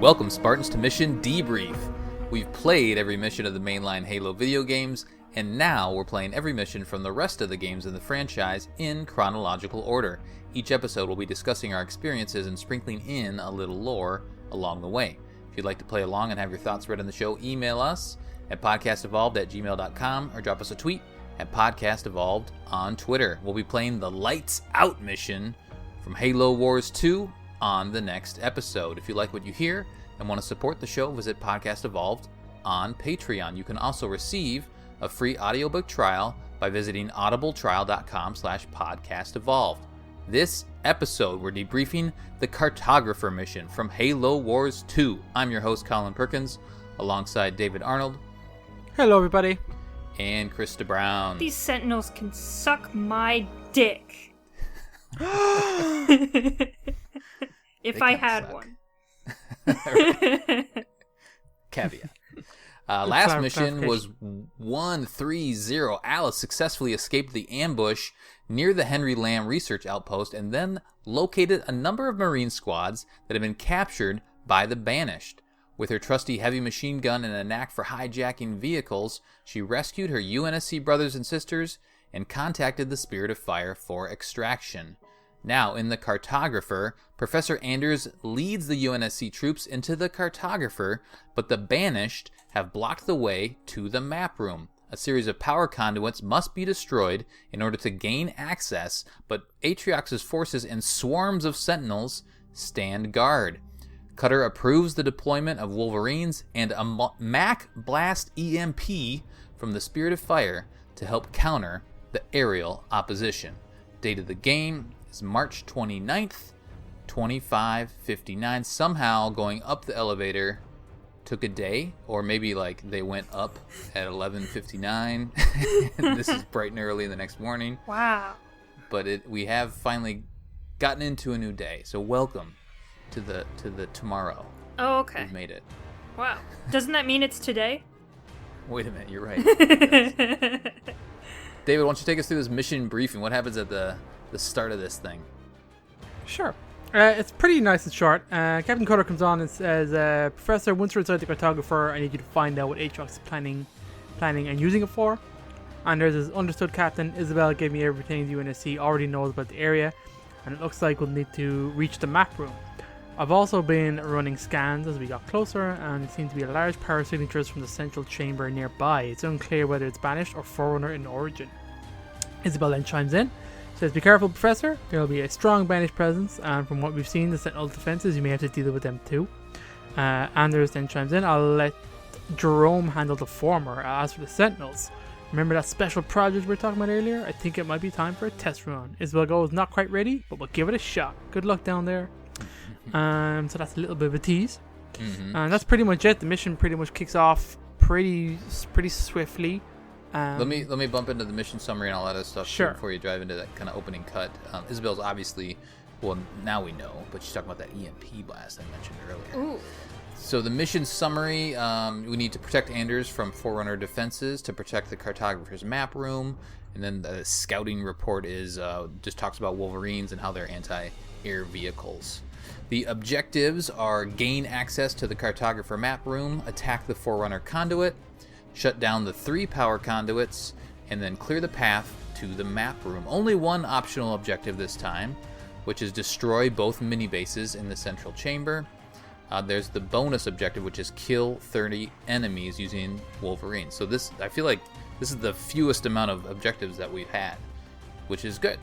Welcome, Spartans, to Mission Debrief. We've played every mission of the mainline Halo video games, and now we're playing every mission from the rest of the games in the franchise in chronological order. Each episode will be discussing our experiences and sprinkling in a little lore along the way. If you'd like to play along and have your thoughts read on the show, email us at podcastevolved@gmail.com or drop us a tweet at podcastevolved on Twitter. We'll be playing the Lights Out mission from Halo Wars 2 on the next episode. If you like what you hear and want to support the show, visit Podcast Evolved on Patreon. You can also receive a free audiobook trial by visiting audibletrial.com/podcastevolved. This episode, we're debriefing the Cartographer mission from Halo Wars 2. I'm your host, Colin Perkins, alongside David Arnold. Hello, everybody. And Krista Brown. These Sentinels can suck my dick. If I had suck. one. Caveat. Last mission was 130. Alice successfully escaped the ambush near the Henry Lamb Research Outpost and then located a number of Marine squads that had been captured by the Banished. With her trusty heavy machine gun and a knack for hijacking vehicles, she rescued her UNSC brothers and sisters and contacted the Spirit of Fire for extraction. Now, in the Cartographer, Professor Anders leads the UNSC troops into the Cartographer, but the Banished have blocked the way to the map room. A series of power conduits must be destroyed in order to gain access, but Atriox's forces and swarms of Sentinels stand guard. Cutter approves the deployment of Wolverines and a Mac Blast EMP from the Spirit of Fire to help counter the aerial opposition. Date of the game is March 29th, 2559. Somehow going up the elevator took a day, or maybe like they went up at 11:59. This is bright and early the next morning. Wow. But we have finally gotten into a new day. So welcome to the tomorrow. Oh, okay. We've made it. Wow. Doesn't that mean it's today? Wait a minute, you're right. Yes. David, why don't you take us through this mission briefing? What happens at the start of this thing? Sure. It's pretty nice and short. Captain Cutter comes on and says, Professor, once you're inside the Cartographer, I need you to find out what Atriox is planning and using it for. And there's this understood, Captain. Isabel gave me everything the UNSC already knows about the area, and it looks like we'll need to reach the map room. I've also been running scans as we got closer, and it seems to be large power signatures from the central chamber nearby. It's unclear whether it's Banished or Forerunner in origin. Isabel then chimes in. Says, be careful, Professor. There will be a strong Banished presence, and from what we've seen, the Sentinel defenses, you may have to deal with them too. Anders then chimes in. I'll let Jerome handle the former. As for the Sentinels, remember that special project we were talking about earlier? I think it might be time for a test run. Isabel goes, not quite ready, but we'll give it a shot. Good luck down there. So that's a little bit of a tease. And that's pretty much it. The mission pretty much kicks off pretty swiftly. Let me bump into the mission summary and all that other stuff sure. Before you drive into that kind of opening cut. Isabel's obviously, well, now we know, but she's talking about that EMP blast I mentioned earlier. Ooh. So the mission summary, we need to protect Anders from Forerunner defenses, to protect the Cartographer's map room, and then the scouting report is just talks about Wolverines and how they're anti-air vehicles. The objectives are gain access to the Cartographer map room, attack the Forerunner conduit, shut down the 3 power conduits, and then clear the path to the map room. Only one optional objective this time, which is destroy both mini bases in the central chamber. There's the bonus objective, which is kill 30 enemies using Wolverine. So this, I feel like this is the fewest amount of objectives that we've had, which is good.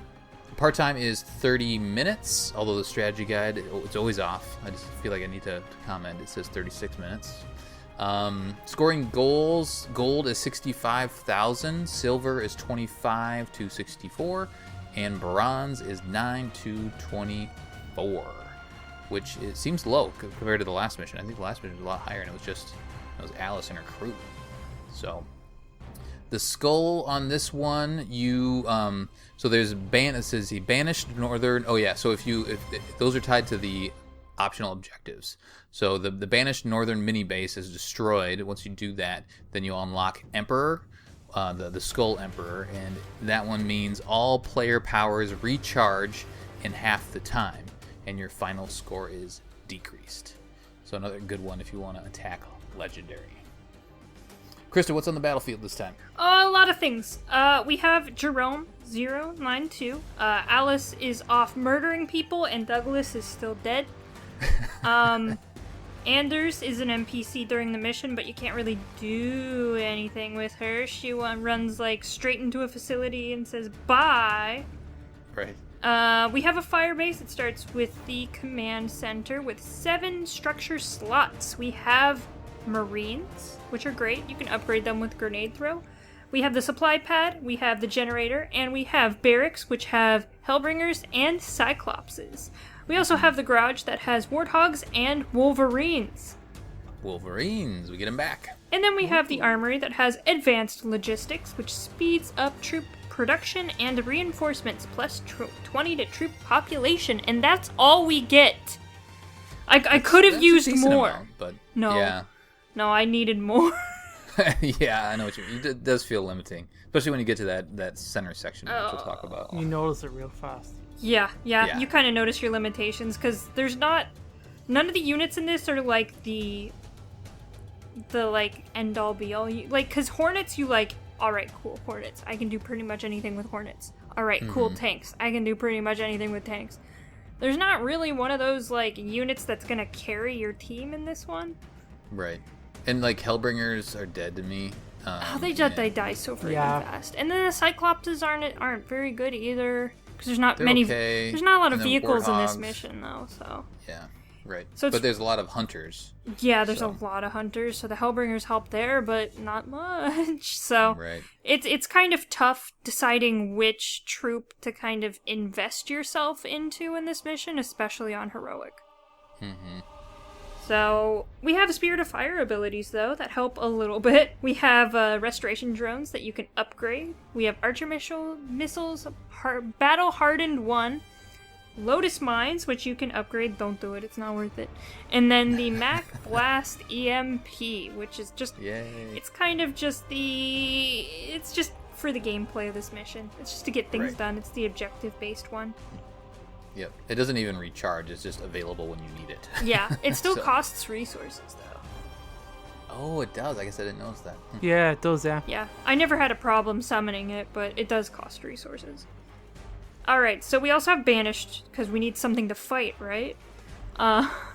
Part time is 30 minutes, although the strategy guide, it's always off. I just feel like I need to comment. It says 36 minutes. Scoring goals, gold is 65,000, silver is 25 to 64, and bronze is 9 to 24, which it seems low compared to the last mission. I think the last mission was a lot higher, and it was Alice and her crew. So the skull on this one, so there's it says he banished northern. Oh yeah, so if those are tied to the optional objectives. So the banished northern mini base is destroyed. Once you do that, then you'll unlock Emperor, the Skull Emperor, and that one means all player powers recharge in half the time, and your final score is decreased. So another good one if you want to attack legendary. Krista, what's on the battlefield this time? A lot of things. We have Jerome 092. Alice is off murdering people, and Douglas is still dead. Anders is an NPC during the mission, but you can't really do anything with her. She runs like straight into a facility and says bye. Right. We have a fire base. It starts with the command center with 7 structure slots. We have Marines, which are great. You can upgrade them with grenade throw. We have the supply pad, we have the generator, and we have barracks, which have Hellbringers and Cyclopses. We also have the garage that has Warthogs and Wolverines. Wolverines, we get them back. And then we have the armory that has advanced logistics, which speeds up troop production and reinforcements, plus 20 to troop population, and that's all we get. I could have used more. Amount, but no. Yeah. No, I needed more. Yeah, I know what you mean. It does feel limiting, especially when you get to that center section, which we'll talk about. You notice it real fast. Yeah. You kind of notice your limitations, because there's none of the units in this are like the like end all be all. Like, because Hornets, you like, all right, cool, Hornets. I can do pretty much anything with Hornets. All right, cool, tanks. I can do pretty much anything with tanks. There's not really one of those like units that's gonna carry your team in this one. Right. And like Hellbringers are dead to me. They die so freaking fast. And then the Cyclopses aren't very good either, because there's not many. Okay. There's not a lot of And then vehicles in this Warthogs. mission though. So. Yeah. Right. So but there's a lot of hunters. Yeah, there's a lot of hunters, so the Hellbringers help there, but not much. So right. It's kind of tough deciding which troop to kind of invest yourself into in this mission, especially on heroic. Mm-hmm. So we have Spirit of Fire abilities though that help a little bit. We have restoration drones that you can upgrade. We have archer missiles, battle hardened 1. Lotus Mines, which you can upgrade. Don't do it, it's not worth it. And then the Mac Blast EMP, which is just... Yay. It's kind of just it's just for the gameplay of this mission. It's just to get things done. It's the objective-based one. Yep. It doesn't even recharge. It's just available when you need it. Yeah, it still costs resources, though. Oh, it does. I guess I didn't notice that. Yeah, it does, yeah. Yeah, I never had a problem summoning it, but it does cost resources. Alright, so we also have Banished, because we need something to fight, right?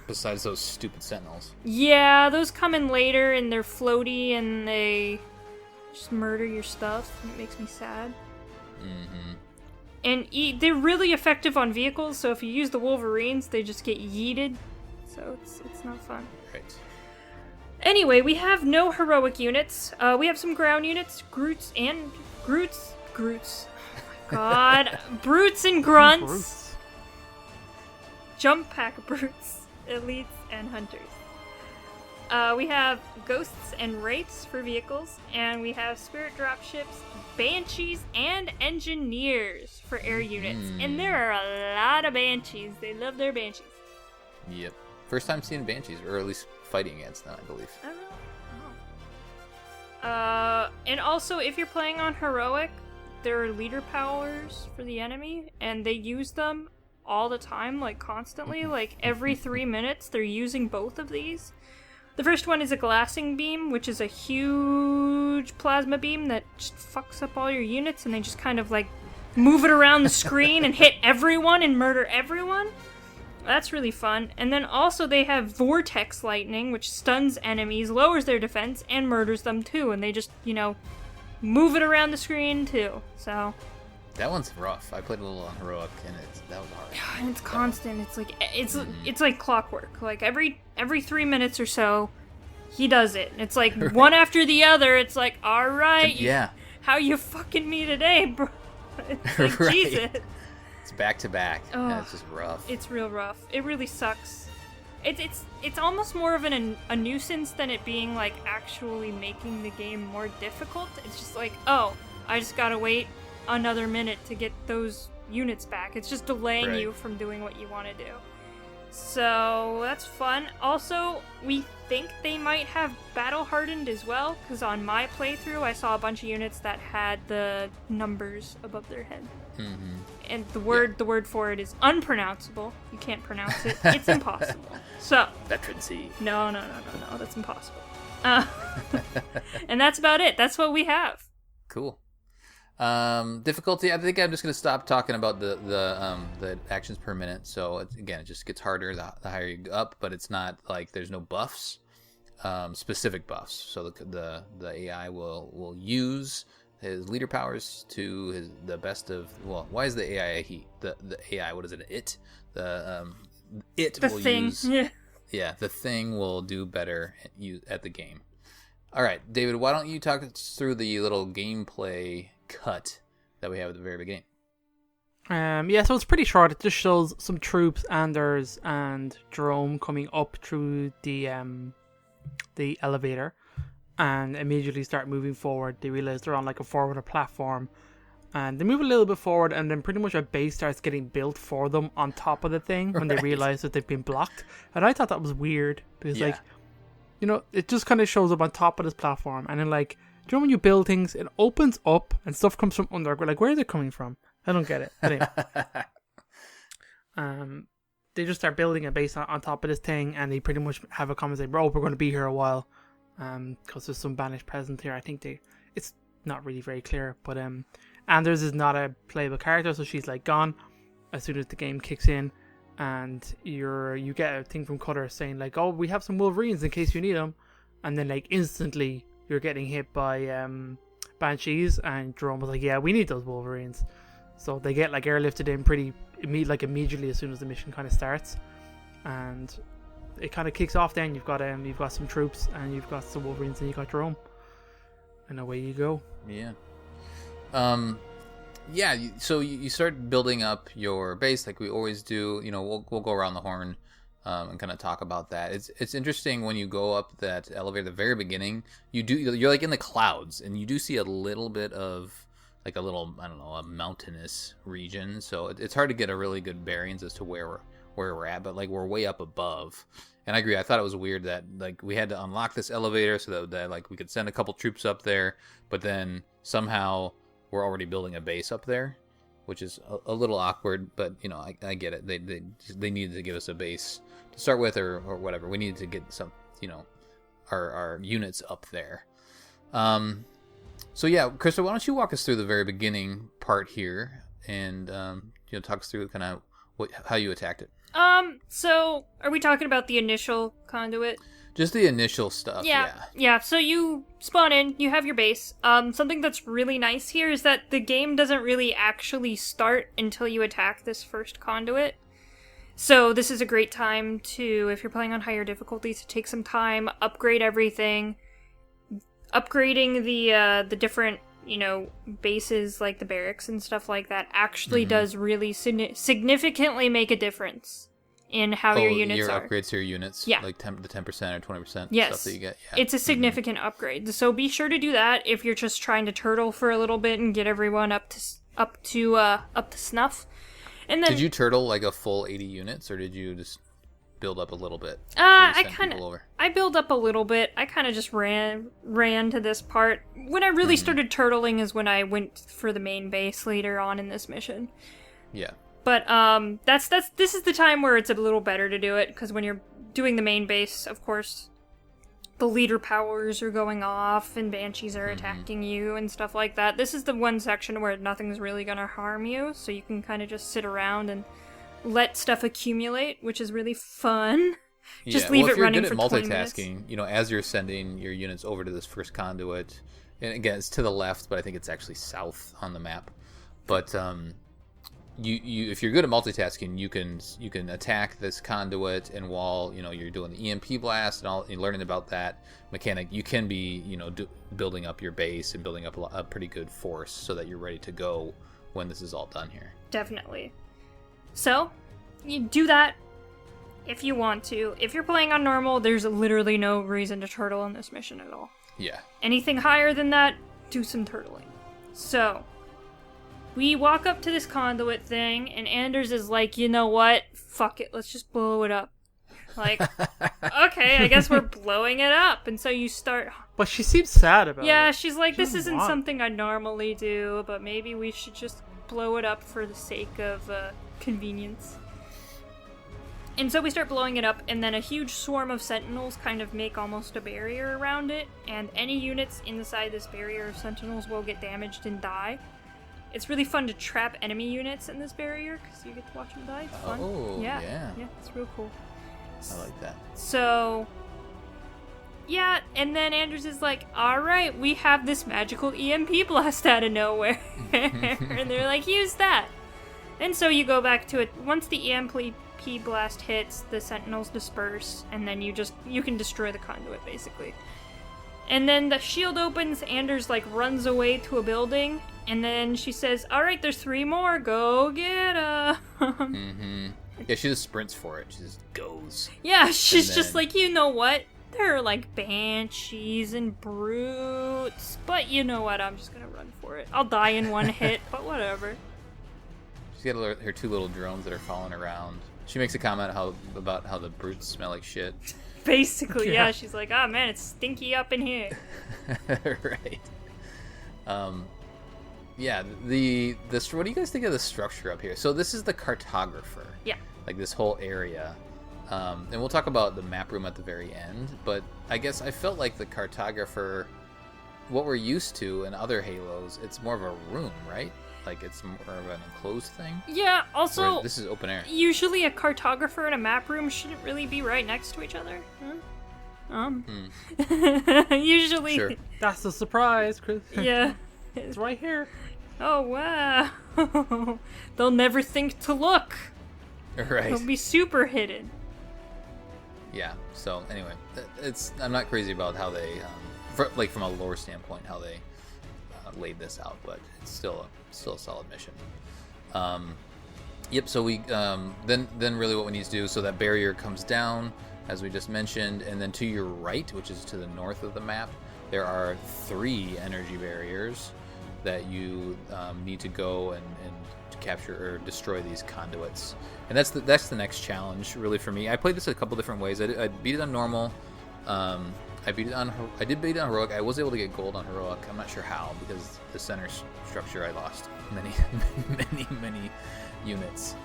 Besides those stupid sentinels. Yeah, those come in later, and they're floaty, and they just murder your stuff, and it makes me sad. Mm-hmm. And they're really effective on vehicles, so if you use the Wolverines, they just get yeeted. So it's not fun. Right. Anyway, we have no heroic units. We have some ground units, Groots. God, Brutes and Grunts. Brutes. Jump pack Brutes, Elites, and Hunters. We have Ghosts and Wraiths for vehicles, and we have Spirit Dropships, Banshees, and Engineers for air units. And there are a lot of Banshees. They love their Banshees. Yep. First time seeing Banshees, or at least fighting against them, I believe. I don't know. And also, if you're playing on Heroic, there are leader powers for the enemy, and they use them all the time, like constantly. Like every 3 minutes, they're using both of these. The first one is a glassing beam, which is a huge plasma beam that just fucks up all your units, and they just kind of like move it around the screen and hit everyone and murder everyone. That's really fun. And then also they have Vortex Lightning, which stuns enemies, lowers their defense, and murders them too. And they just, move it around the screen too. So that one's rough. I played a little on heroic, and that was hard. And it's constant. It's like it's like clockwork. Like every 3 minutes or so, he does it. It's like one after the other. It's like, all right, yeah. How you fucking me today, bro? It's like, Right. Jesus. It's back to back. Oh, Yeah, it's just rough. It's real rough. It really sucks. It's almost more of a nuisance than it being like actually making the game more difficult. It's just like, oh, I just gotta wait another minute to get those units back. It's just delaying you from doing what you want to do. So that's fun. Also, we think they might have battle hardened as well, because on my playthrough I saw a bunch of units that had the numbers above their head. Mm-hmm. And the word for it is unpronounceable. You can't pronounce it. It's impossible. So Veterancy. no, that's impossible. And that's about it. That's what we have. Cool. Difficulty. I think I'm just gonna stop talking about the actions per minute. So it just gets harder the higher you go up, but it's not like there's no buffs, specific buffs. So the AI will use his leader powers to the best of. Well, why is the AI the AI? What is it? The will thing. use. Yeah, the thing will do better at the game. All right, David, why don't you talk us through the little gameplay cut that we have at the very beginning? So it's pretty short. It just shows some troops, Anders and Jerome, coming up through the elevator, and immediately start moving forward. They realize they're on like a forward platform, and they move a little bit forward, and then pretty much a base starts getting built for them on top of the thing when they realize that they've been blocked. And I thought that was weird because it just kind of shows up on top of this platform, and then like, do you know when you build things, it opens up and stuff comes from under. Like, where is it coming from? I don't get it. Anyway, they just start building a base on top of this thing, and they pretty much have a conversation. Oh, we're going to be here a while, because there's some banished presence here. I think it's not really very clear, but Anders is not a playable character, so she's like gone as soon as the game kicks in, and you get a thing from Cutter saying like, oh, we have some Wolverines in case you need them, and then like instantly you're getting hit by Banshees, and Jerome was like, yeah, we need those Wolverines. So they get like airlifted in immediately as soon as the mission kind of starts, and it kind of kicks off. Then you've got some troops, and you've got some Wolverines, and you got Jerome, and away you go. Yeah. So you start building up your base like we always do. We'll go around the horn and kind of talk about that. It's interesting when you go up that elevator at the very beginning. You're like in the clouds, and you do see a little bit of like a little, I don't know, a mountainous region. So it's hard to get a really good bearings as to where we're at, but like we're way up above. And I agree. I thought it was weird that like we had to unlock this elevator so that like we could send a couple troops up there, but then somehow we're already building a base up there, which is a little awkward. But I get it. They needed to give us a base to start with, or whatever. We needed to get some, our units up there. So yeah, Krista, why don't you walk us through the very beginning part here, and talk us through kind of how you attacked it. So are we talking about the initial conduit? Just the initial stuff. Yeah. So you spawn in, you have your base. Something that's really nice here is that the game doesn't really actually start until you attack this first conduit. So this is a great time to, if you're playing on higher difficulties, to take some time, upgrade everything. Upgrading the different, bases like the barracks and stuff like that actually does really significantly make a difference in how your units are. Your upgrades to your units? Yeah. Like the 10% or 20% stuff that you get? Yeah. It's a significant upgrade. So be sure to do that if you're just trying to turtle for a little bit and get everyone up to snuff. And then, did you turtle like a full 80 units, or did you just build up a little bit? I build up a little bit. I kind of just ran to this part. When I really started turtling is when I went for the main base later on in this mission. Yeah. But this is the time where it's a little better to do it, because when you're doing the main base, of course, the leader powers are going off and banshees are attacking you and stuff like that. This is the one section where nothing's really gonna harm you, so you can kind of just sit around and let stuff accumulate, which is really fun. Just leave it running for 20 minutes. If you're good at multitasking, as you're sending your units over to this first conduit, and again, it's to the left, but I think it's actually south on the map. But if you're good at multitasking, you can attack this conduit, and while you're doing the EMP blast and all, and learning about that mechanic, you can be building up your base and building up a pretty good force so that you're ready to go when this is all done here. Definitely. So, you do that if you want to. If you're playing on normal, there's literally no reason to turtle in this mission at all. Yeah. Anything higher than that, do some turtling. So, we walk up to this conduit thing, and Anders is like, you know what? Fuck it, let's just blow it up. Like, okay, I guess we're blowing it up. And so you start... But she seems sad about it. Yeah, she's like, this doesn't isn't want- something I normally do, but maybe we should just blow it up for the sake of convenience. And so we start blowing it up, and then a huge swarm of sentinels kind of make almost a barrier around it, and any units inside this barrier of sentinels will get damaged and die. It's really fun to trap enemy units in this barrier, because you get to watch them die. It's fun. Oh, yeah. Yeah, it's real cool. I like that. So, yeah, and then Anders is like, alright, we have this magical EMP blast out of nowhere. And they're like, use that. And so you go back to it. Once the EMP blast hits, the sentinels disperse, and then you can destroy the conduit, basically. And then the shield opens, Anders, like, runs away to a building, and then she says, alright, there's 3 more, go get 'em. Mm-hmm. Yeah, she just sprints for it. She just goes. Yeah, she's And just then- like, you know what? There are like banshees and brutes, but you know what? I'm just gonna run for it. I'll die in one hit, but whatever. She's got her 2 little drones that are falling around. She makes a comment about how the brutes smell like shit. Basically, yeah. Yeah. She's like, oh man, it's stinky up in here. Right. Yeah, what do you guys think of the structure up here? So this is the Cartographer. Yeah. Like this whole area. And we'll talk about the map room at the very end, but I guess I felt like the Cartographer, what we're used to in other Halos, it's more of a room, right? Like it's more of an enclosed thing. Yeah, also, Where this is open air. usually a cartographer and a map room shouldn't really be right next to each other. Usually. Sure. That's a surprise, Chris. Yeah. It's right here. Oh, wow. They'll never think to look. Right. They'll be super hidden. Yeah. So anyway, I'm not crazy about how they, from a lore standpoint, how they laid this out, but it's still a solid mission. Yep. So we then really what we need to do, so that barrier comes down, as we just mentioned, and then to your right, which is to the north of the map, there are 3 energy barriers that you need to go and capture or destroy these conduits, and that's the next challenge really for me. I played this a couple different ways. I beat it on normal. I did beat it on heroic. I was able to get gold on heroic. I'm not sure how, because the center structure I lost many units.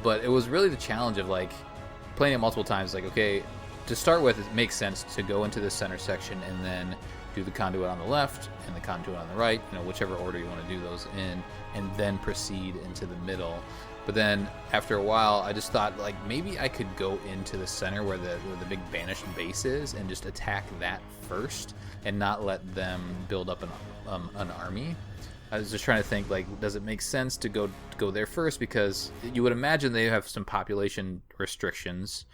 But it was really the challenge of like playing it multiple times. Like, okay, to start with, it makes sense to go into the center section and then do the conduit on the left and the conduit on the right, whichever order you want to do those in, and then proceed into the middle. But then after a while, I just thought, like, maybe I could go into the center where the big banished base is and just attack that first and not let them build up an army. I was just trying to think, like, does it make sense to go there first? Because you would imagine they have some population restrictions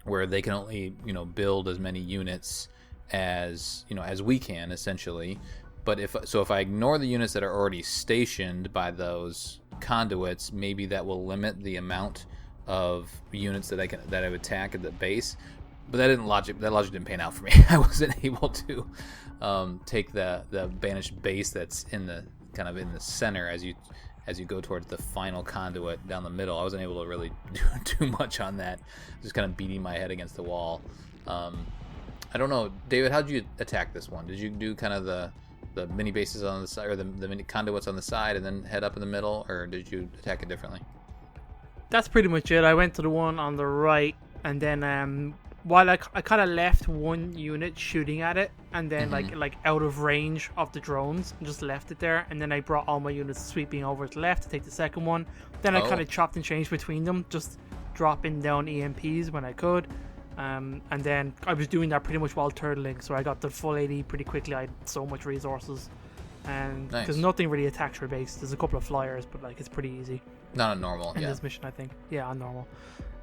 where they can only, build as many units as we can, essentially. But if I ignore the units that are already stationed by those conduits, maybe that will limit the amount of units that I would attack at the base. But that logic didn't pan out for me. I wasn't able to take the banished base that's in the center as you go towards the final conduit down the middle. I wasn't able to really do too much on that. Just kind of beating my head against the wall. I don't know, David, how did you attack this one? Did you do kind of the mini bases on the side, or the mini conduits on the side, and then head up in the middle, or did you attack it differently? That's pretty much it. I went to the one on the right, and then while I kind of left one unit shooting at it, and then like out of range of the drones, and just left it there, and then I brought all my units sweeping over to the left to take the second one. Then I kind of chopped and changed between them, just dropping down EMPs when I could. And then I was doing that pretty much while turtling, so I got the full AD pretty quickly. I had so much resources, and because nothing really attacks your base. There's a couple of flyers, but like it's pretty easy. Not on normal, in this mission, I think. Yeah, on normal.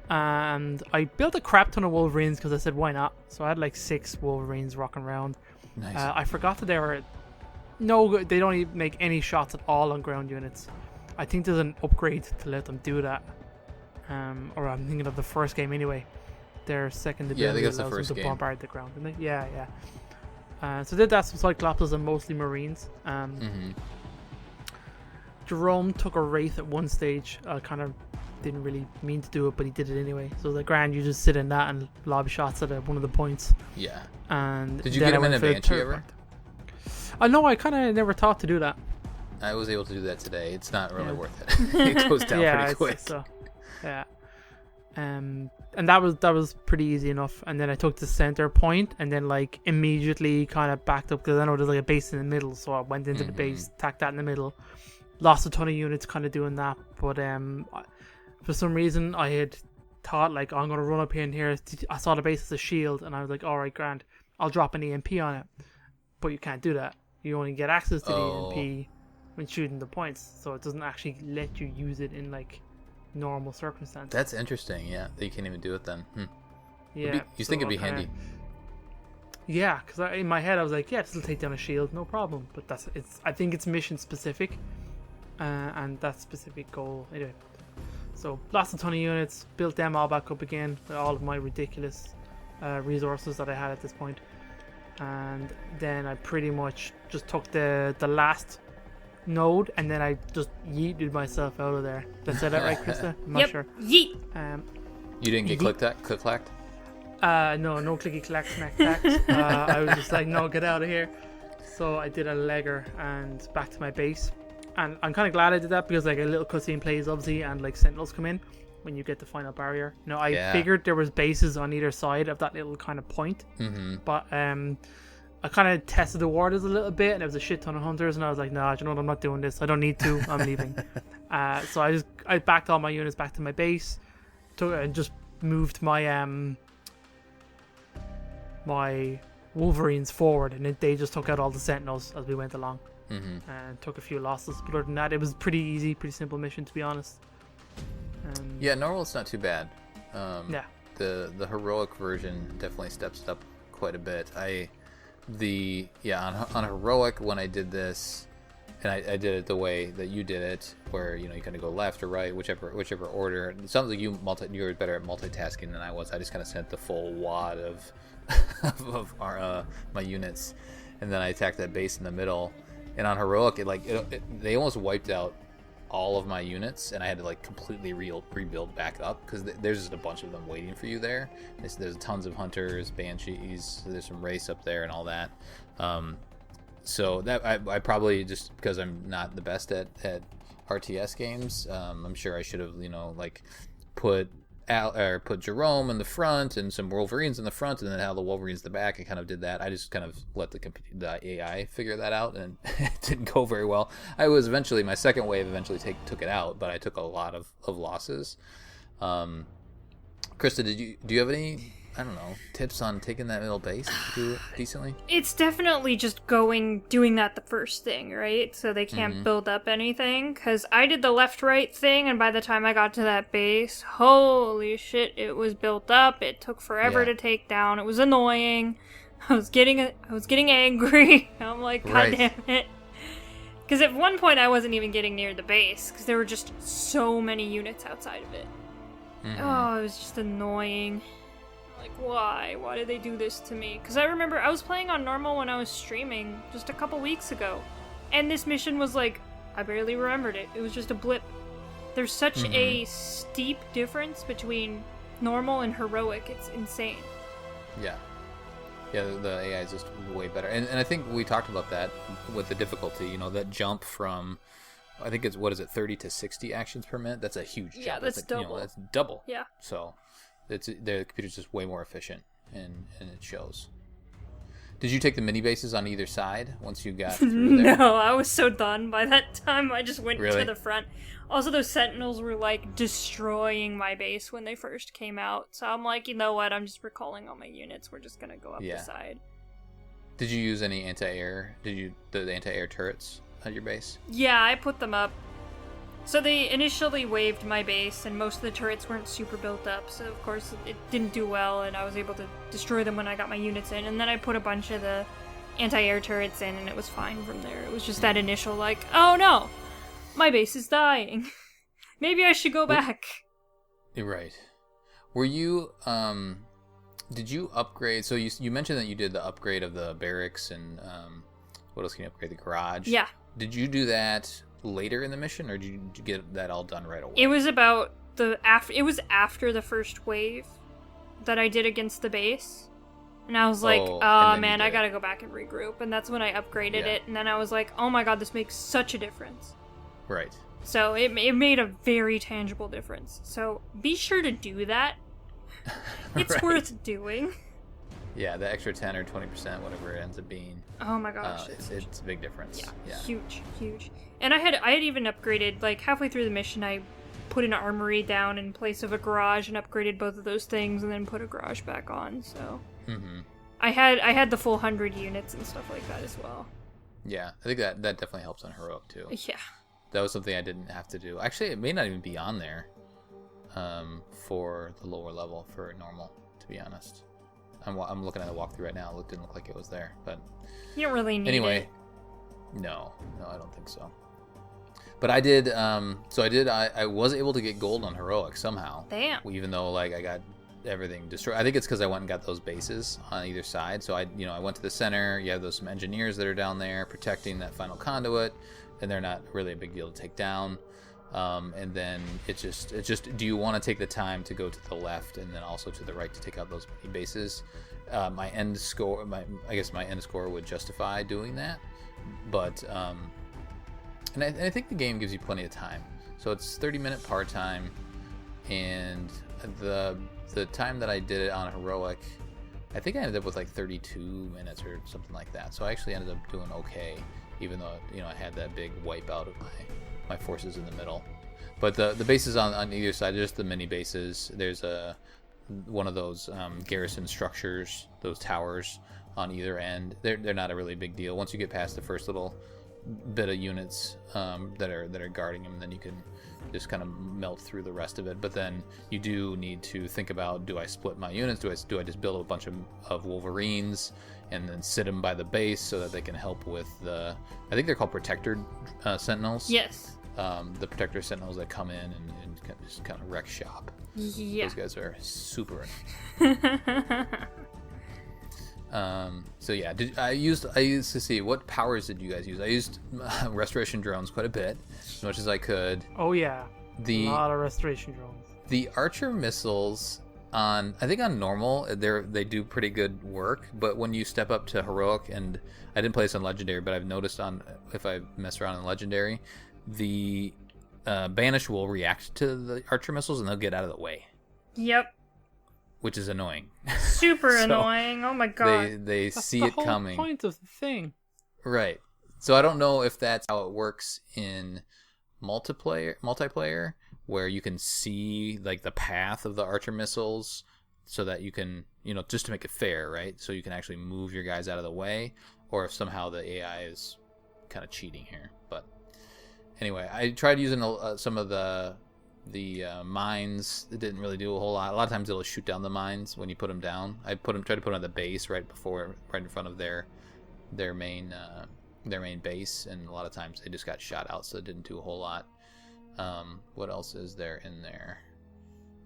And I built a crap ton of Wolverines because I said why not. So I had like 6 Wolverines rocking around. Nice. I forgot that they don't even make any shots at all on ground units. I think there's an upgrade to let them do that. Or I'm thinking of the first game anyway. Their second ability I think that's the allows them first to game. bombard the ground, didn't they? Yeah. So did that some Cyclopses and mostly Marines. Jerome took a Wraith at one stage. I kind of didn't really mean to do it, but he did it anyway. So the grand, you just sit in that and lob shots at one of the points. Yeah. And did you then get him I in went for the Banshee third ever? point. No, I kind of never thought to do that. I was able to do that today. It's not really Yeah. worth it. It goes down pretty quick. So. Yeah. And that was pretty easy enough. And then I took the center point and then like immediately kind of backed up because I know there's like a base in the middle. So I went into the base, attacked that in the middle, lost a ton of units kind of doing that. But for some reason I had thought like, I'm gonna run up in here. I saw the base as a shield and I was like, all right, grand, I'll drop an EMP on it. But you can't do that. You only get access to the EMP when shooting the points, so it doesn't actually let you use it in like normal circumstances. That's interesting. Yeah, that you can't even do it then. Yeah, You think it'd be handy? Yeah, because in my head I was like, yeah, this will take down a shield, no problem. But I think it's mission specific, and that specific goal anyway. So lost a ton of units, built them all back up again with all of my ridiculous resources that I had at this point. And then I pretty much just took the last node and then I just yeeted myself out of there. Did I say that right, Krista? I'm not sure. Yeet. You didn't get click-clacked? No clicky clack smack tack. I was just like, no, get out of here. So I did a legger and back to my base. And I'm kind of glad I did that because like a little cutscene plays obviously and like sentinels come in when you get the final barrier. You know, I figured there was bases on either side of that little kind of point. But I kind of tested the waters a little bit and there was a shit ton of hunters and I was like, nah, you know what, I'm not doing this. I don't need to. I'm leaving. So I backed all my units back to my base, and just moved my my Wolverines forward and they just took out all the sentinels as we went along. And took a few losses, but other than that, it was pretty easy, pretty simple mission to be honest. Yeah, normal it's not too bad. Yeah. The heroic version definitely steps it up quite a bit. On heroic when I did this, and I did it the way that you did it, where you kind of go left or right, whichever order. It sounds like you were better at multitasking than I was. I just kind of sent the full wad of of our my units, and then I attacked that base in the middle. And on heroic, they almost wiped out all of my units, and I had to like completely rebuild back up because there's just a bunch of them waiting for you there. There's tons of hunters, banshees. There's some race up there and all that. So that I probably, just because I'm not the best at RTS games, I'm sure I should have put Jerome in the front and some Wolverines in the front, and then have the Wolverines in the back. I kind of did that. I just kind of let the AI figure that out, and it didn't go very well. My second wave eventually took it out, but I took a lot of losses. Krista, do you have any, I don't know, tips on taking that middle base to do it decently? It's definitely just doing that the first thing, right? So they can't build up anything. Because I did the left-right thing, and by the time I got to that base, holy shit, it was built up. It took forever to take down. It was annoying. I was getting angry. I'm like, God damn it. Because at one point I wasn't even getting near the base, because there were just so many units outside of it. Oh, it was just annoying. Like, why? Why did they do this to me? Because I remember I was playing on normal when I was streaming just a couple weeks ago. And this mission was like, I barely remembered it. It was just a blip. There's such a steep difference between normal and heroic. It's insane. Yeah. Yeah, the AI is just way better. And I think we talked about that with the difficulty, that jump from, I think it's, 30 to 60 actions per minute? That's a huge jump. Yeah, that's double. That's double. Yeah. So the computer's just way more efficient, and it shows. Did you take the mini bases on either side once you got through there? No, I was so done by that time. I just went Really? to the front. Also, those sentinels were like destroying my base when they first came out. So I'm like, you know what? I'm just recalling all my units. We're just gonna go up the side. Did you use any anti-air? The anti-air turrets at your base? Yeah, I put them up. So they initially waved my base, and most of the turrets weren't super built up, so of course it didn't do well, and I was able to destroy them when I got my units in, and then I put a bunch of the anti-air turrets in, and it was fine from there. It was just that initial, like, oh no! my base is dying. Maybe I should go back. You're right. Were you, did you upgrade, so you mentioned that you did the upgrade of the barracks and, what else can you upgrade? The garage? Yeah. Did you do that later in the mission, or did you get that all done right away? It was about it was after the first wave that I did against the base. And I was like, oh man, I gotta go back and regroup. And that's when I upgraded it. And then I was like, oh my god, this makes such a difference. Right. So it made a very tangible difference. So be sure to do that. It's Right. worth doing. Yeah, the extra 10 or 20%, whatever it ends up being. Oh my gosh. It's a big difference. Yeah, huge. And I had even upgraded, like halfway through the mission, I put an armory down in place of a garage and upgraded both of those things and then put a garage back on, so. Mm-hmm. I had the full 100 units and stuff like that as well. Yeah, I think that definitely helps on Heroic too. Yeah. That was something I didn't have to do. Actually, it may not even be on there for the lower level for normal, to be honest. I'm looking at the walkthrough right now. It didn't look like it was there, but You don't really need anyway. it. No, I don't think so. But I did. I was able to get gold on Heroic somehow. Damn. Even though like I got everything destroyed. I think it's because I went and got those bases on either side. So I went to the center. You have those some engineers that are down there protecting that final conduit, and they're not really a big deal to take down. And then it's just do you want to take the time to go to the left and then also to the right to take out those mini bases? My end score would justify doing that, but and I think the game gives you plenty of time. So it's 30-minute par time, and the time that I did it on Heroic, I think I ended up with like 32 minutes or something like that. So I actually ended up doing okay, even though I had that big wipeout of my forces in the middle. But the bases on either side, just the mini bases. There's one of those garrison structures, those towers on either end. They're not a really big deal. Once you get past the first little bit of units that are guarding them, then you can just kind of melt through the rest of it. But then you do need to think about, do I split my units? Do I just build a bunch of Wolverines and then sit them by the base so that they can help with I think they're called Protector Sentinels. Yes. The Protector Sentinels that come in and just kind of wreck shop. Yeah. Those guys are super. So yeah, I used to see what powers did you guys use. I used restoration drones quite a bit, as much as I could. Oh yeah, a lot of restoration drones. The Archer missiles I think on normal they do pretty good work, but when you step up to Heroic, and I didn't play this on Legendary, but I've noticed if I mess around in Legendary, the Banish will react to the Archer missiles and they'll get out of the way. Yep. Which is annoying. Super So oh my god. They That's see the it whole coming. point of the thing. Right. So I don't know if that's how it works in multiplayer, where you can see like the path of the Archer missiles, so that you can, just to make it fair, right? So you can actually move your guys out of the way, or if somehow the AI is kind of cheating here. But anyway, I tried using some of the mines. It didn't really do a whole lot. A lot of times it'll shoot down the mines when you put them down. I tried to put them on the base right in front of their main base, and a lot of times they just got shot out, so it didn't do a whole lot. What else is there in there?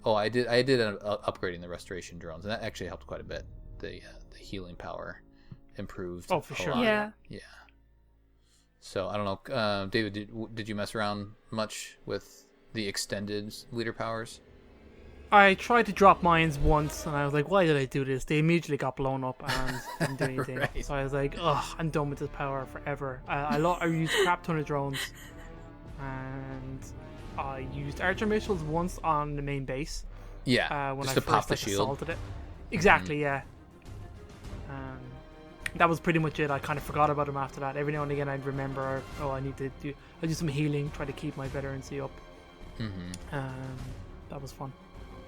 Oh, I did upgrading the restoration drones, and that actually helped quite a bit. The healing power improved. Oh, for a sure. lot. Yeah. So I don't know, David, did you mess around much with the extended leader powers? I tried to drop mines once, and I was like, why did I do this? They immediately got blown up and didn't do anything. Right. So I was like, ugh, I'm done with this power forever. I used a crap ton of drones, and I used Archer missiles once on the main base. Yeah, When just I to pop first the shield. assaulted it. Exactly, yeah. That was pretty much it. I kind of forgot about him after that. Every now and again I'd remember, I need to do some healing, try to keep my veterancy up. That was fun.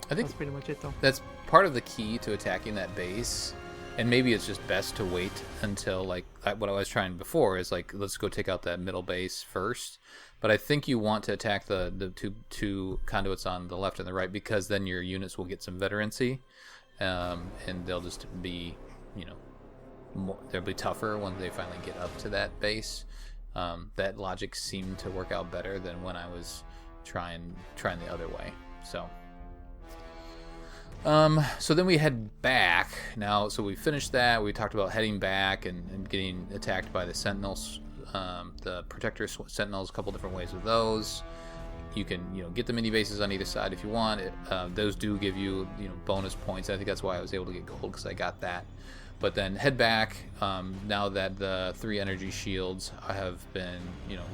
I think That's pretty much it though. that's part of the key to attacking that base, and maybe it's just best to wait until what I was trying before is like, let's go take out that middle base first. But I think you want to attack the two conduits on the left and the right, because then your units will get some veterancy, and they'll just be they'll be tougher when they finally get up to that base. That logic seemed to work out better than when I was trying the other way. So then we head back now. So we finished that. We talked about heading back and getting attacked by the Sentinels, the Protector Sentinels. A couple different ways with those. You can get the mini bases on either side if you want. Those do give you bonus points. I think that's why I was able to get gold, because I got that. But then head back now that the 3 energy shields have been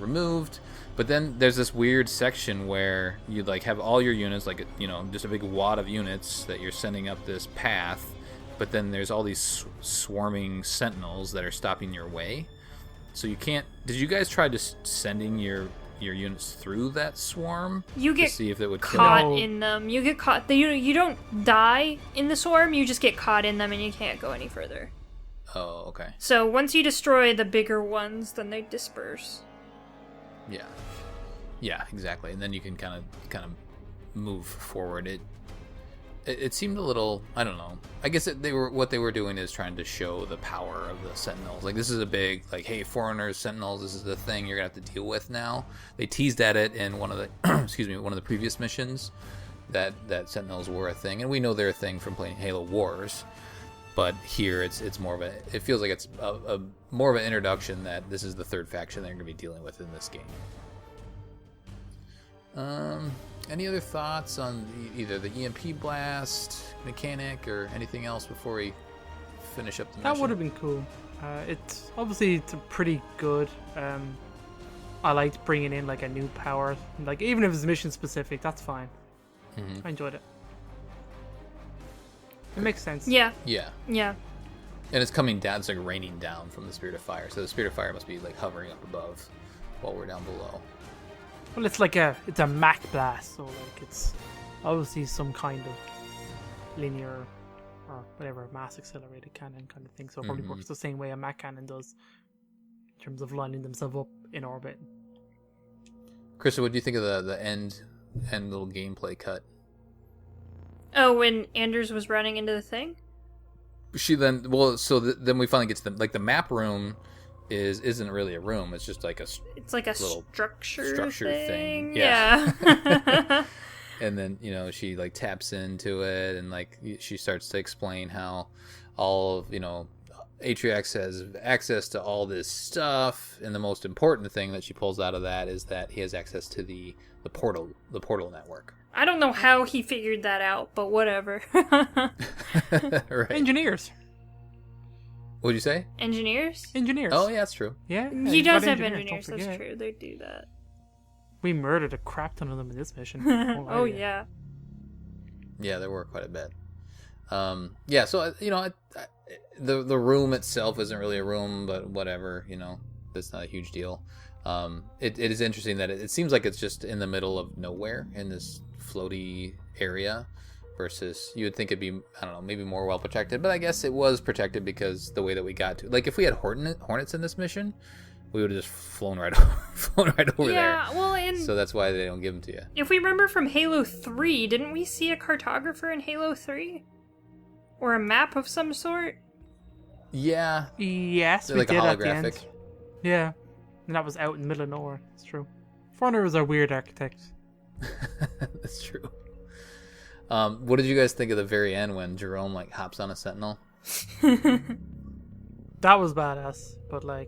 removed. But then there's this weird section where you have all your units, just a big wad of units that you're sending up this path. But then there's all these swarming sentinels that are stopping your way. So you can't. Did you guys try just sending your units through that swarm to see if it would caught in them? You get caught. You don't die in the swarm. You just get caught in them, and you can't go any further. Oh, okay. So once you destroy the bigger ones, then they disperse. Yeah, exactly. And then you can kind of move forward. It seemed a little, I don't know. I guess what they were doing is trying to show the power of the Sentinels. This is a big, hey, foreigners, Sentinels, this is the thing you're gonna have to deal with now. They teased at it in one of the one of the previous missions that Sentinels were a thing, and we know they're a thing from playing Halo Wars. But here it feels like it's a more of an introduction that this is the third faction they're gonna be dealing with in this game. Any other thoughts on either the EMP blast mechanic or anything else before we finish up the mission? That would have been cool. It's pretty good. I liked bringing in a new power. Even if it's mission specific, that's fine. I enjoyed it. It makes sense. Yeah. And it's coming down. It's raining down from the Spirit of Fire. So the Spirit of Fire must be hovering up above while we're down below. Well, it's it's a Mach blast, so it's obviously some kind of linear or whatever mass accelerated cannon kind of thing. So it probably works the same way a Mach cannon does in terms of lining themselves up in orbit. Krista, what do you think of the end little gameplay cut? Oh, when Anders was running into the thing? Then we finally get to the map room. Isn't really a room. It's just it's like a structure thing. Yeah. And then she taps into it, and she starts to explain how all of Atriox has access to all this stuff, and the most important thing that she pulls out of that is that he has access to the portal network. I don't know how he figured that out, but whatever. Right. Engineers. What'd you say? Engineers? Oh, yeah, that's true. Yeah. He does have engineers, that's true. They do that. We murdered a crap ton of them in this mission. Oh, yeah. Yeah, there were quite a bit. Yeah, so, the room itself isn't really a room, but whatever, that's not a huge deal. It is interesting that it seems like it's just in the middle of nowhere in this floaty area. Versus, you would think it'd be, I don't know, maybe more well protected, but I guess it was protected because the way that we got to, if we had Hornets in this mission, we would have just flown right over there. Yeah, well, and so that's why they don't give them to you. If we remember from Halo 3, didn't we see a cartographer in Halo 3? Or a map of some sort? Yeah. Yes, they're we did a at the holographic. end. Yeah, and that was out in the middle of nowhere. It's true. Forerunner was a weird architect. That's true. What did you guys think of the very end when Jerome hops on a Sentinel? That was badass, but I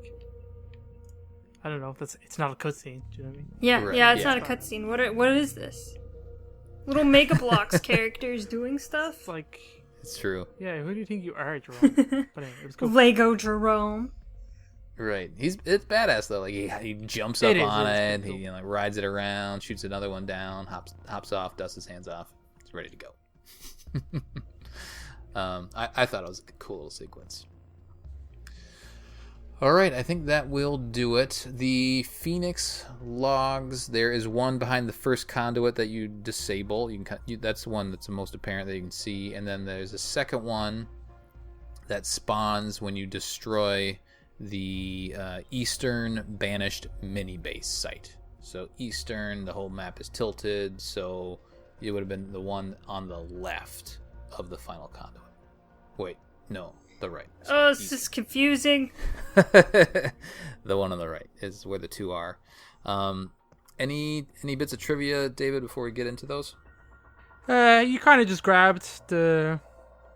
don't know if it's not a cutscene. Do you know what I mean? Yeah, Right, yeah, it's yeah. not a cutscene. What is this? Little Mega Bloks characters doing stuff? It's true. Yeah, who do you think you are, Jerome? But anyway, it was cool. Lego Jerome. Right. It's badass though. He jumps up on it. Cool. He rides it around, shoots another one down, hops off, dusts his hands off. It's ready to go. I thought it was a cool little sequence. All right, I think that will do it. The Phoenix logs. There is one behind the first conduit that you disable. That's the one that's the most apparent that you can see, and then there's a second one that spawns when you destroy the Eastern Banished mini base site. So Eastern, the whole map is tilted, so it would have been the one on the left of the final conduit. Wait, no. The right. Oh, it's just confusing. The one on the right is where the two are. Any bits of trivia, David, before we get into those? You kind of just grabbed the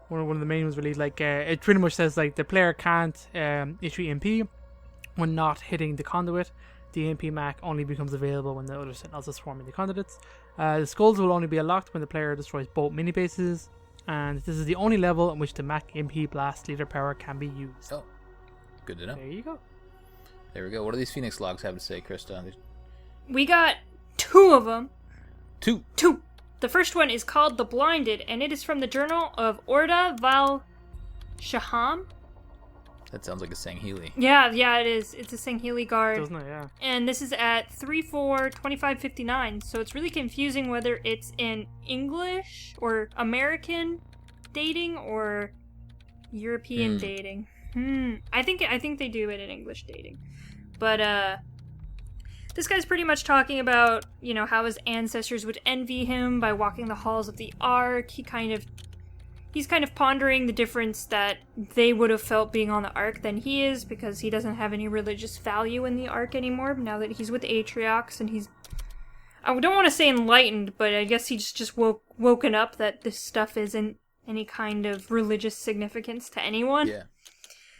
one of the main ones really. Like it pretty much says like the player can't issue EMP when not hitting the conduit. The EMP Mac only becomes available when the other sentinels are swarming the conduits. The skulls will only be unlocked when the player destroys both mini bases, and this is the only level in which the Mac EMP blast leader power can be used. Oh, good to know. There you go. There we go. What do these Phoenix logs have to say, Krista? We got 2 of them. Two. The first one is called The Blinded, and it is from the Journal of Orda Val Shaham. That sounds like a Sangheili. Yeah, it is. It's a Sangheili guard. Doesn't it? Yeah. And this is at 3/4/2559, so it's really confusing whether it's in English or American dating or European dating. I think they do it in English dating. But this guy's pretty much talking about, how his ancestors would envy him by walking the halls of the Ark. He's kind of pondering the difference that they would have felt being on the Ark than he is, because he doesn't have any religious value in the Ark anymore now that he's with Atriox, and he's, I don't want to say enlightened, but I guess he's just woken up that this stuff isn't any kind of religious significance to anyone. Yeah.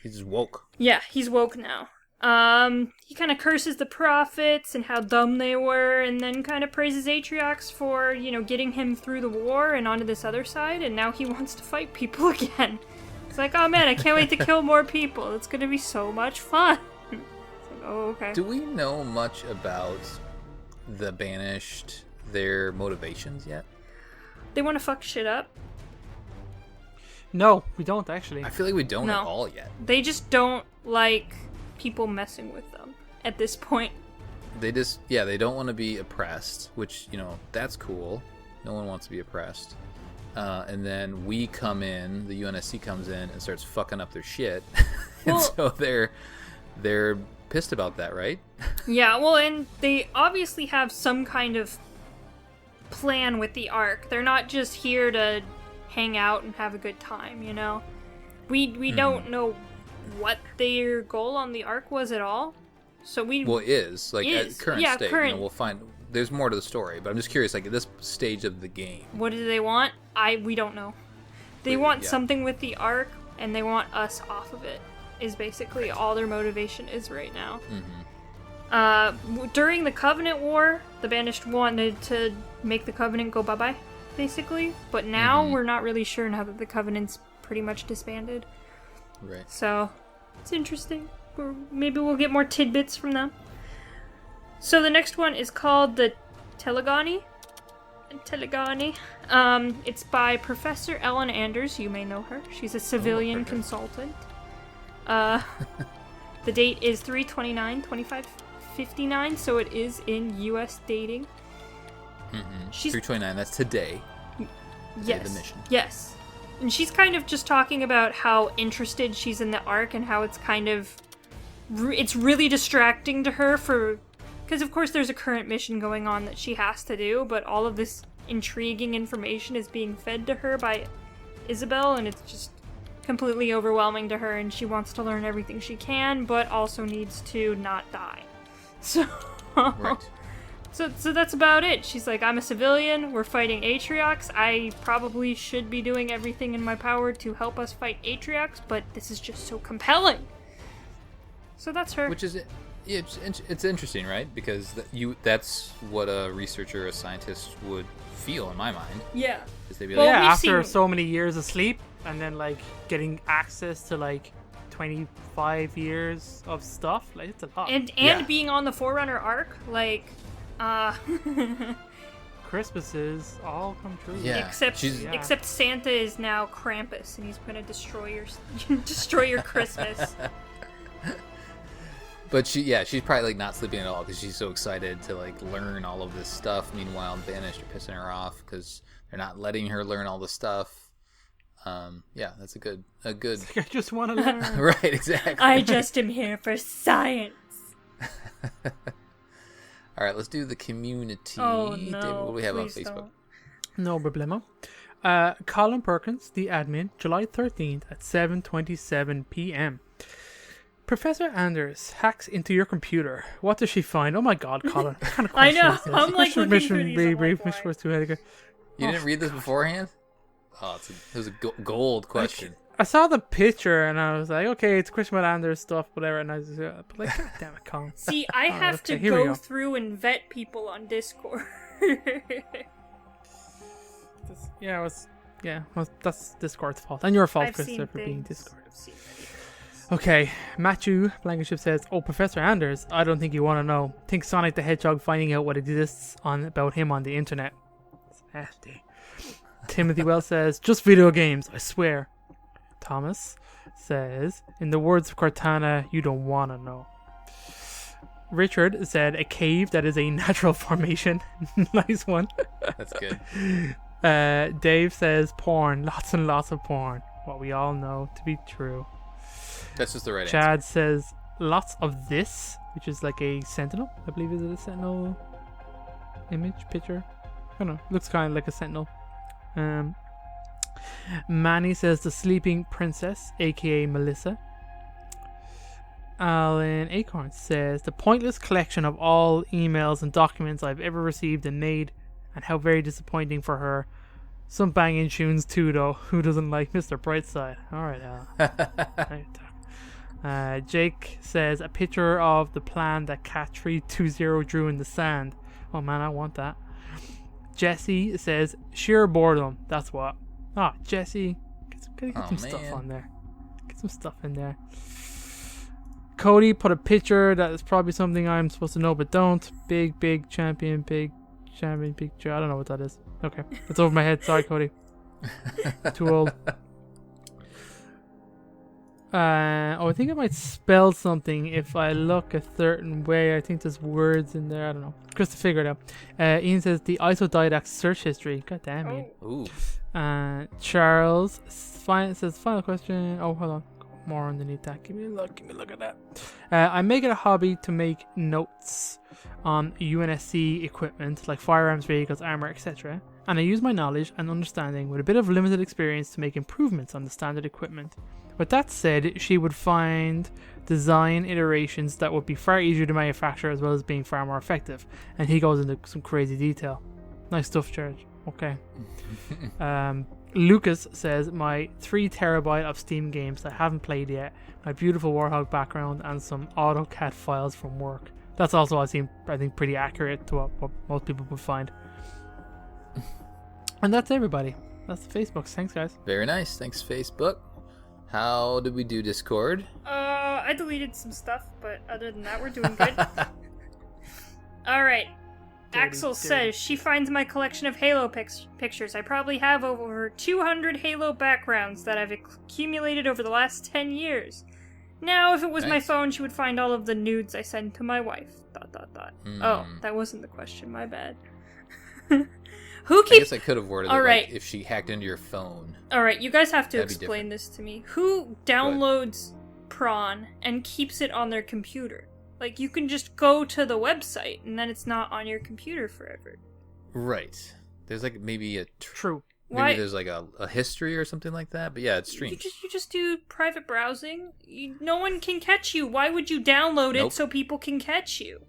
He's just woke. Yeah, he's woke now. He kind of curses the prophets and how dumb they were, and then kind of praises Atriox for, getting him through the war and onto this other side, and now he wants to fight people again. It's like, oh man, I can't wait to kill more people. It's gonna be so much fun. It's like, oh, okay. Do we know much about the Banished, their motivations yet? They want to fuck shit up. No, we don't actually. I feel like we don't No. at all yet. They just don't like people messing with them at this point. They don't want to be oppressed, which, that's cool. No one wants to be oppressed. And then we come in, the UNSC comes in and starts fucking up their shit. And Well- so they're pissed about that, right? Yeah, well, and they obviously have some kind of plan with the Ark. They're not just here to hang out and have a good time, We don't know what their goal on the Ark was at all. So Well, it is. Like, Is. at current Yeah, state, current. we'll find... There's more to the story, but I'm just curious, like, at this stage of the game... What do they want? We don't know. They want something with the Ark, and they want us off of it, is basically all their motivation is right now. During the Covenant War, the Banished wanted to make the Covenant go bye-bye, basically. But now we're not really sure now that the Covenant's pretty much disbanded. Right. So, it's interesting. Maybe we'll get more tidbits from them. So the next one is called the Telegani. It's by Professor Ellen Anders. You may know her. She's a civilian consultant. The date is 3/29/2559, so it is in U.S. dating. She's 329, that's today. Yes. The mission. Yes. And she's kind of just talking about how interested she's in the Ark and how it's kind of... it's really distracting to her because of course there's a current mission going on that she has to do, but all of this intriguing information is being fed to her by Isabel, and it's just completely overwhelming to her, and she wants to learn everything she can, but also needs to not die. So... Right. So that's about it. She's like, I'm a civilian, we're fighting Atriox, I probably should be doing everything in my power to help us fight Atriox, but this is just so compelling. So that's her. Which is... It's interesting, right? Because that's what a researcher, a scientist would feel in my mind. Yeah. Is they'd be Well, like, yeah, we've after seen- so many years of sleep, and then like getting access to like 25 years of stuff, like it's a lot. And Yeah. being on the Forerunner Arc, like, Christmases all come true. Yeah. except Santa is now Krampus, and he's gonna destroy your Christmas. But she's probably like not sleeping at all because she's so excited to like learn all of this stuff. Meanwhile, Banished are pissing her off because they're not letting her learn all the stuff. Yeah, that's a good. I just want to learn. Right, exactly. I just am here for science. All right, let's do the community. Oh David, no! what do we have on please Facebook? don't. No problemo. Colin Perkins, the admin, July 13th at 7:27 p.m. Professor Anders hacks into your computer. What does she find? Oh my God, Colin! What kind of I question know. is this? I'm like Question, looking through mission, these. I'm brief, like, mission, why? first two, Heidegger. You didn't read this beforehand? Oh, it was a gold question. I saw the picture and I was like, okay, it's Christian Anders stuff, whatever. And I was but like, God damn it, Colin. See, I have okay, to here we go go. through and vet people on Discord. That's Discord's fault. And your fault, I've Christopher, seen for being things. Discord. I've seen many things. Okay, Matthew Blankenship says, "Oh, Professor Anders, I don't think you want to know. Think Sonic the Hedgehog finding out what exists about him on the internet." It's nasty. Timothy Wells says, "Just video games, I swear." Thomas says, "In the words of Cortana, you don't want to know." Richard said, "A cave that is a natural formation." Nice one. That's good. Dave says, "Porn, lots and lots of porn." What we all know to be true. That's just the right answer. Chad says, "Lots of this," which is like a sentinel. I believe is it a sentinel picture? I don't know. Looks kind of like a sentinel. Manny says, "The Sleeping Princess," aka Melissa. Alan Acorn says, "The pointless collection of all emails and documents I've ever received and made, and how very disappointing for her. Some banging tunes too, though. Who doesn't like Mr. Brightside?" Alright, Jake says, "A picture of the plan that Cat 320 drew in the sand." Oh man, I want that. Jesse says, "Sheer boredom, that's what." Ah, Jesse, get some stuff on there. Get some stuff in there. Cody put a picture that is probably something I'm supposed to know but don't. Big champion, big picture. I don't know what that is. Okay, it's over my head. Sorry, Cody. Too old. I think I might spell something if I look a certain way. I think there's words in there. I don't know. Just to figure it out. Ian says, "The isodidact search history." God damn you. Ooh. Charles says, "Final question." Oh, hold on. More underneath that. Give me a look at that. "I make it a hobby to make notes on UNSC equipment like firearms, vehicles, armor, etc. And I use my knowledge and understanding with a bit of limited experience to make improvements on the standard equipment. With that said, she would find design iterations that would be far easier to manufacture as well as being far more effective." And he goes into some crazy detail. Nice stuff, George. Okay. Lucas says, "My 3 terabyte of Steam games I haven't played yet, my beautiful Warhog background, and some AutoCAD files from work." That's also, I think, pretty accurate to what most people would find. And that's everybody. That's the Facebooks. Thanks, guys. Very nice. Thanks, Facebook. How did we do, Discord? I deleted some stuff, but other than that, we're doing good. Alright. Axel says, "She finds my collection of Halo pictures. I probably have over 200 Halo backgrounds that I've accumulated over the last 10 years. Now, if it was my phone, she would find all of the nudes I send to my wife. ... Oh, that wasn't the question. My bad. I guess I could have worded it like if she hacked into your phone. Alright, you guys have to explain this to me. Who downloads Prawn and keeps it on their computer? Like, you can just go to the website, and then it's not on your computer forever. Right. There's like maybe a... True. Maybe there's like a history or something like that, but yeah, it's strange. You just do private browsing. No one can catch you. Why would you download it so people can catch you?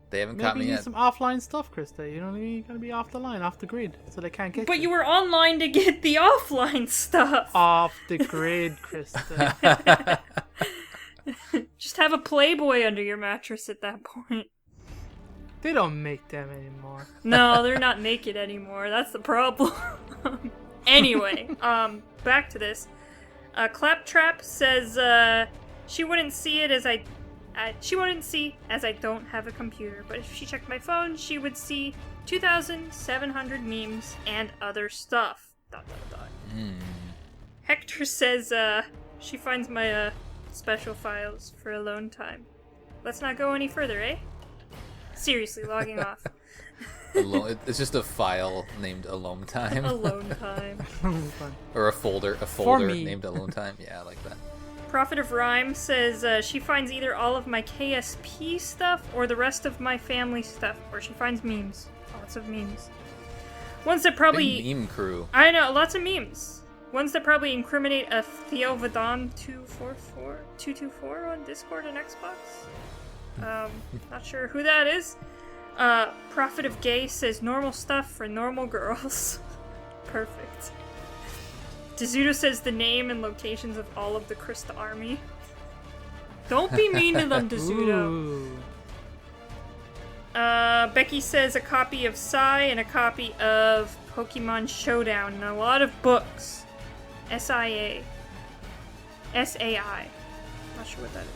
They haven't caught me Maybe you yet. need some offline stuff, Krista. You know what I mean? You gotta be off the line, off the grid, so they can't get you. But you were online to get the offline stuff. Off the grid, Krista. Just have a Playboy under your mattress at that point. They don't make them anymore. No, they're not naked anymore. That's the problem. Anyway, back to this. Claptrap says she wouldn't see as I don't have a computer, but if she checked my phone, she would see 2,700 memes and other stuff. ... Hector says she finds my special files for alone time. Let's not go any further, eh? Seriously, logging off. It's just a file named Alone Time. Alone time. Or a folder named Alone Time. Yeah, I like that. Prophet of Rhyme says she finds either all of my KSP stuff or the rest of my family stuff, or she finds memes. Lots of memes. Ones that probably... Big meme crew. I know, lots of memes. Ones that probably incriminate a Theo Vadon 224 on Discord and Xbox. Not sure who that is. Prophet of Gay says normal stuff for normal girls. Perfect. Dezuto says the name and locations of all of the Krista army. Don't be mean to them, Dezuto. Becky says a copy of Psy and a copy of Pokemon Showdown and a lot of books. SIA. SAI. Not sure what that is.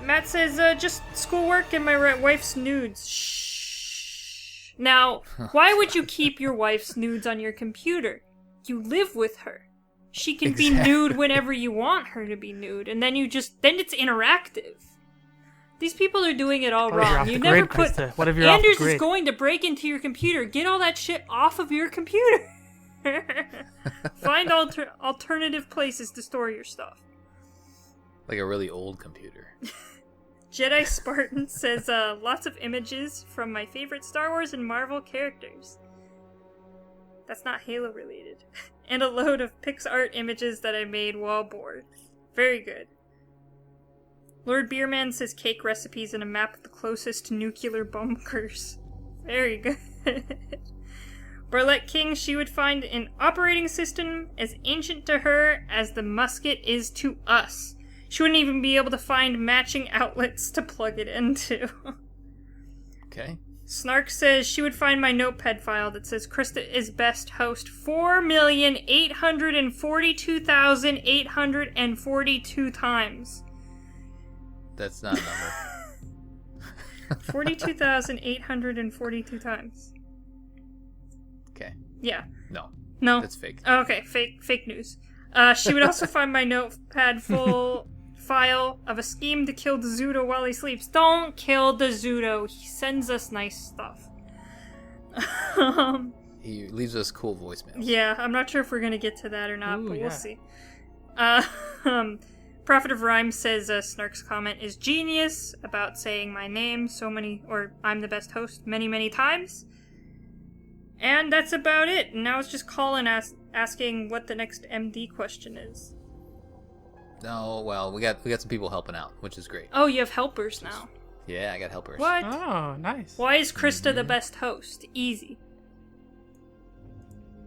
Matt says, just schoolwork and my wife's nudes. Shh. Now, why would you keep your wife's nudes on your computer? You live with her. She can be nude whenever you want her to be nude, and then it's interactive. These people are doing it all wrong. You never put... Anders is going to break into your computer. Get all that shit off of your computer. Find alternative places to store your stuff. Like a really old computer. Jedi Spartan says, lots of images from my favorite Star Wars and Marvel characters. That's not Halo related. And a load of PixArt images that I made while bored. Very good. Lord Beerman says cake recipes and a map of the closest nuclear bunkers. Very good. Barlette King, she would find an operating system as ancient to her as the musket is to us. She wouldn't even be able to find matching outlets to plug it into. Okay. Snark says she would find my notepad file that says Krista is best host 4,842,842 times. That's not a number. 42,842 times. Okay. Yeah. No. That's fake. Okay, fake news. She would also find my notepad full file of a scheme to kill Dezuto while he sleeps. Don't kill Dezuto. He sends us nice stuff. He leaves us cool voicemails. Yeah, I'm not sure if we're gonna get to that or not, but we'll see. Prophet of Rhyme says Snark's comment is genius about saying my name I'm the best host many times. And that's about it. Now it's just Colin asking what the next MD question is. No, well, we got some people helping out, which is great. Oh, you have helpers now. Yeah, I got helpers. What? Oh, nice. Why is Krista the best host? Easy.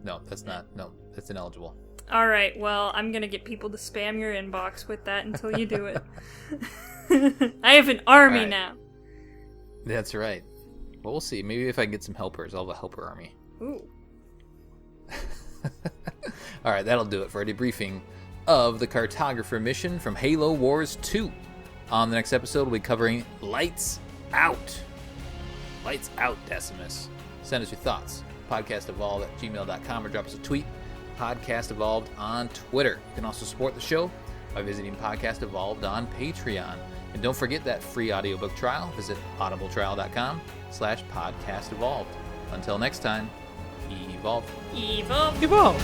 No, that's not. No, that's ineligible. Alright, well, I'm gonna get people to spam your inbox with that until you do it. I have an army now. That's right. Well, we'll see. Maybe if I can get some helpers, I'll have a helper army. Ooh. Alright, that'll do it for a debriefing of the Cartographer mission from Halo Wars 2. On the next episode, we'll be covering Lights Out. Lights Out, Decimus. Send us your thoughts. podcastevolved@gmail.com or drop us a tweet. Podcast Evolved on Twitter. You can also support the show by visiting Podcast Evolved on Patreon. And don't forget that free audiobook trial. Visit audibletrial.com/Podcast Evolved. Until next time, evolve. Evolve. Evolve.